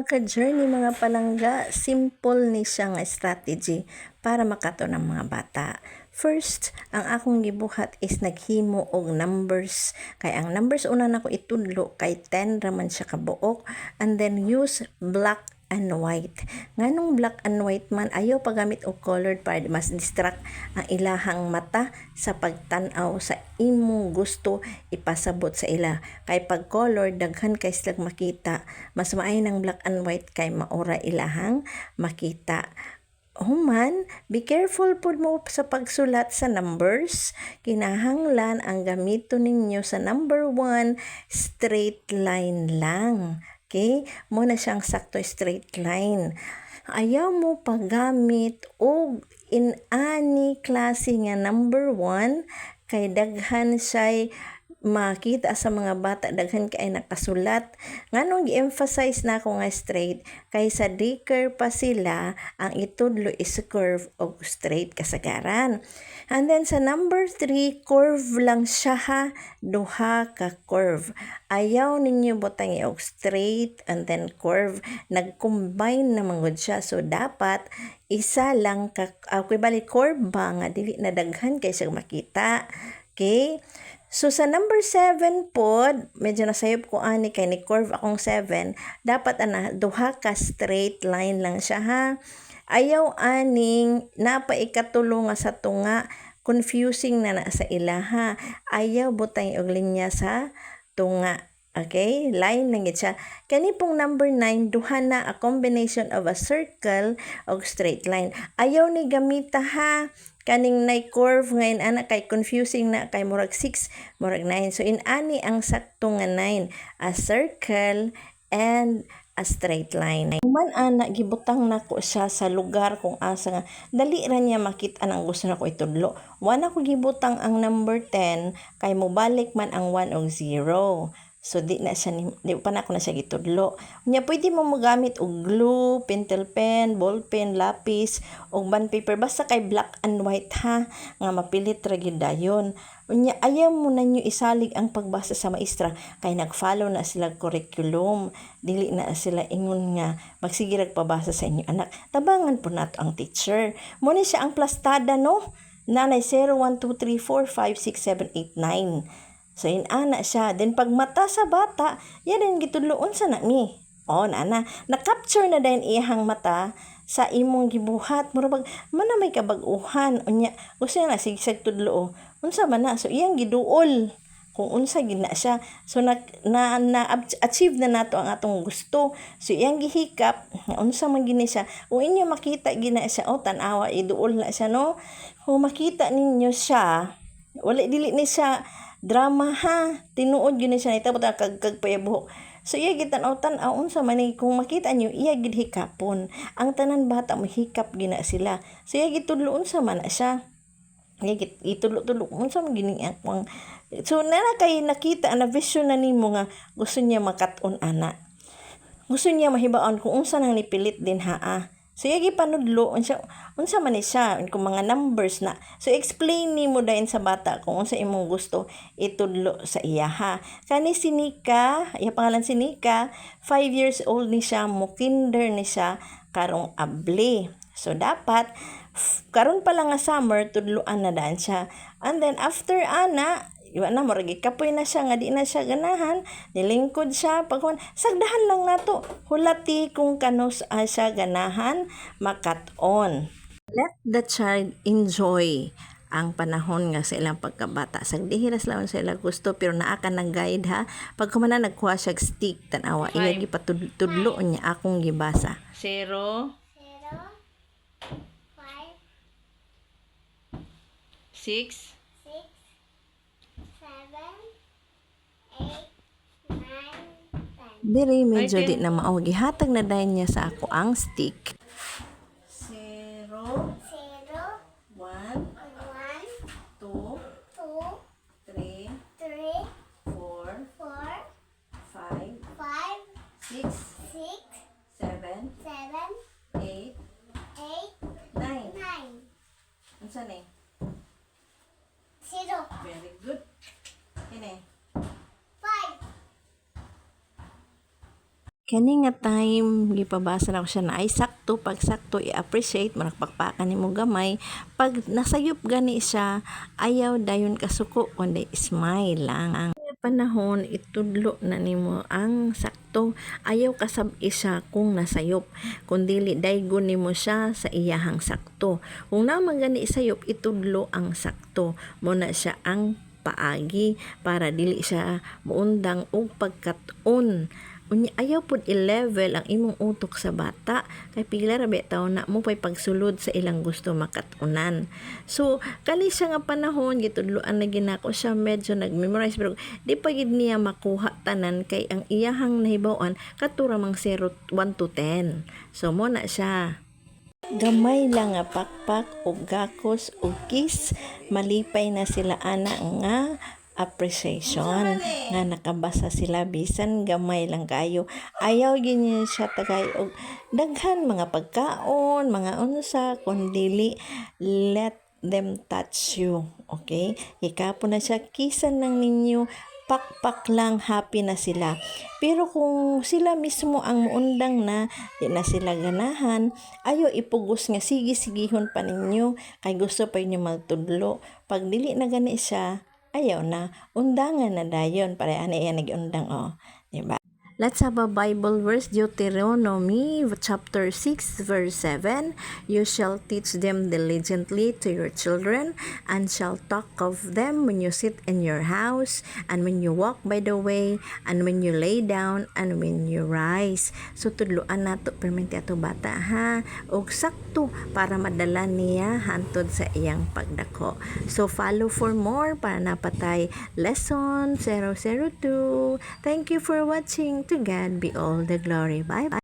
ka-journey mga palangga, simple ni siya nga strategy para makato ng mga bata. First, ang akong gibuhat is naghimo og numbers. Kay ang numbers una nako itudlo kay 10 raman siya kabuok, and then use black and white. Nganong black and white man, ayaw paggamit og colored para mas distract ang ilahang mata sa pagtan-aw sa imong gusto ipasabot sa ila. Kay pag color daghan kay silang makita, mas maayo ng black and white kay maura ilahang makita. Human, be careful po mo sa pagsulat sa numbers. Kinahanglan ang gamito ninyo sa number 1, straight line lang. Okay? Muna siyang sakto straight line. Ayaw mo paggamit og in any klase nga number 1 kay daghan siya'y makita sa mga bata, daghan kay nakasulat. Nganong gi-emphasize na ako nga straight kay sa diker pa sila ang itudlo is curve o straight kasagaran. And then sa number 3, curve lang siya ha, duha ka curve. Ayaw ninyo butang og straight and then curve, nag-combine naman gud siya. So dapat isa lang ka bali curve ba nga dili na daghan kay siya makita. Okay? So sa number 7 pod, medyo nasayop ko ani kay ni curve akong 7, dapat duha ka straight line lang siya ha. Ayaw aning napaikatulo nga sa tunga, confusing na sa ila ha. Ayaw butang og linya sa tunga. Okay? Line lang siya. Kani pong number 9, duha na a combination of a circle o straight line. Ayaw ni gamita ha. Kaning nay curve ngayon ana kay confusing na kay murag 6, murag 9. So in ani ang sakto nga 9, a circle and a straight line. Human ana gibutang nako siya sa lugar kung asa nga dali ra niya makita ang gusto nako itudlo. Wala ko gibutang ang number 10 kay mobalik man ang 1 og 0. So di pa na ako na siya gitudlo. Unya pwede mo magamit og glue, pentel pen, ball pen, lapis, og bond paper basta kay black and white ha nga mapilit ra gyud dayon. Unya ayaw mo na nyo isalig ang pagbasa sa maestra kay nag-follow na sila curriculum. Dili na sila ingon nga magsigirag pabasa sa inyo anak. Tabangan po nato ang teacher. Mo ni siya ang plastada no. Nanay 0 1 2 3 4 5 6 7 8 9. So, ana siya. Then, pag mata sa bata, yan din gitudloon sa na ni. O, na-capture na din iyahang mata sa imong gibuhat. Murabag, mana may kabag-uhan. Unya, gusto niya na, sigsag tudlo. Unsa man na. So, iyang giduol. Kung unsa gina siya. So, na-achieve na nato ang atong gusto. So, iyang gihikap. Unsa man gini siya. Kung inyo makita gina siya, o, tanawa, iduol na siya, no? Kung makita ninyo siya, wala dili ni siya drama ha, tinuod yun siya nitabo ta kagpaya buhok. So iya gitan-aw unsa man ni kung makita nyo iya gid hikapon. Ang tanan bata mo hikap gina sila. So iya gitudlo unsa man na siya. Iya gitudlo unsa man gini ang so nana kay nakita na vision na nimo nga gusto niya makat-on ana. Gusto niya mahibaon kung unsa nang nipilit din ha. So, yagi panudlo, unsa man ni siya, kung mga numbers na. So, explain ni mo dahin sa bata kung unsa imong gusto itudlo sa iya ha. Kani si Nika, iya pangalan si Nika, 5 years old ni siya, kinder ni siya, karong abli. So, dapat, karon pa lang nga summer, tudloan na daan siya. And then, after ana, iwa na moragi kapoy na siya nga di na siya ganahan, nilingkod siya paghuman sagdahan lang nato hulati kung kanos siya ganahan makat-on. Let the child enjoy ang panahon nga sa ilang pagkabata. Sagdihiras lang sa ilang gusto pero naa ka nang guide ha. Pag kumana nagkuha siya stick tanawa iya gipatudlo niya akong gibasa. 0 5 6 Diri medyo di na mao gihatag na dayon niya sa ako ang stick. 0 1 2 2 3 4 5 6 7 8 9. Unsa ni? 0. Very good. Kini Kani nga time, gipabasa na ko siya na ay sakto, pag sakto, i-appreciate, managpakpakan ni mo gamay. Pag nasayop gani siya, ayaw dayon kasuko, kundi smile lang. Ang panahon, itudlo na nimo ang sakto. Ayaw kasab-i siya kung nasayop. Kung dili, daygon nimo siya sa iyahang sakto. Kung naman gani sayop, itudlo ang sakto. Muna siya ang paagi para dili siya muundang og pagkat-on. Unya ayaw pud i-level ang imong utok sa bata kay pila ra ba taon na mo pay pagsulod sa ilang gusto makatunan. So kani siya nga panahon gitudloan na ginako siya, medyo nag-memorize pero di pa gid niya makuha tanan kay ang iyahang nahibaw-an katura mang 0 1 to 10. So mo na siya. Gamay lang nga pakpak og gakos og kiss, malipay na sila ana nga appreciation nga nakabasa sila bisan gamay lang kayo. Ayaw gid niya siya tagay og daghan mga pagkaon, mga unsa, kundili let them touch you. Okay? Ikapon na siya, kisan lang ninyo, pakpak lang, happy na sila. Pero kung sila mismo ang muundang na, di na sila ganahan, ayo ipugos nga sige-sigihon pa ninyo, kay gusto pa inyo magtudlo. Pag dili na gani siya, ayaw na, undangan na dayon, para ano yan nag-undang, diba? Let's have a Bible verse, Deuteronomy chapter 6 verse 7. You shall teach them diligently to your children, and shall talk of them when you sit in your house, and when you walk by the way, and when you lay down, and when you rise. So tudloan nato permente ato bata ha, og sakto para madala niya hantod sa iyang pagdako. So follow for more para napatay lesson 002. Thank you for watching. To God be all the glory. Bye bye.